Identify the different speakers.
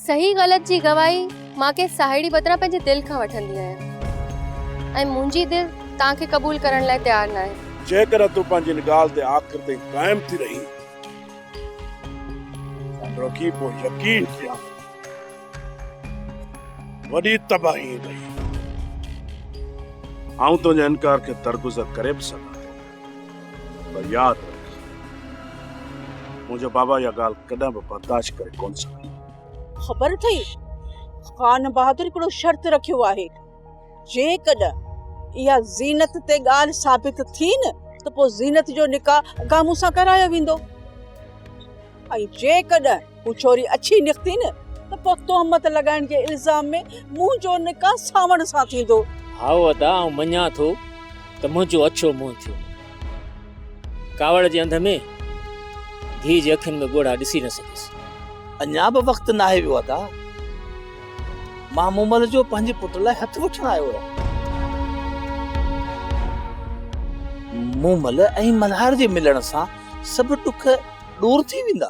Speaker 1: सही गलत जी गवाही मां के साहेड़ी बतरा पंहिंजे दिल खां वठंदी आहियां ऐं मुंहिंजी दिल तव्हांखे क़बूल करण लाइ तयार न आहे।
Speaker 2: जेकर तू पंहिंजी ॻाल्हि ते आख़िर ताईं क़ाइम थी रही रखी पोइ यकीन कया वॾी तबाही ईंदई। आऊं तुंहिंजे इनकार खे दरगुज़र करे बि सघां पर यादि रख मुंहिंजो बाबा इहा ॻाल्हि कॾहिं बि बर्दाश्त करे कोन सघंदो।
Speaker 3: ख़बर अथई खान बहादुर हिकिड़ो शर्त रखियो आहे जेकॾहिं इहा ज़ीनत ते ॻाल्हि साबित थी न त पोइ ज़ीनत जो निकाह गामू सां करायो वेंदो ऐं जेकॾहिं हू छोरी अछी निकिती न त पोइ तोहमत लॻाइण जे इल्ज़ाम में मुंहिंजो निकाह सावण सां थींदो।
Speaker 4: हाओ अदा ऐं मञा थो त मुंहिंजो अछो मुंहुं थियो कावड़ जे अंध में धी जे अखियुनि में ॻोढ़ा ॾिसी न सघियसि।
Speaker 5: अञा बि वक़्तु न आहे वियो अदा मां मूमल जो पंहिंजे पुट लाइ हथ वठण आयो आहियां। मूमल ऐं मल्हार जे मिलण सां सभु ॾुख दूर थी वेंदा।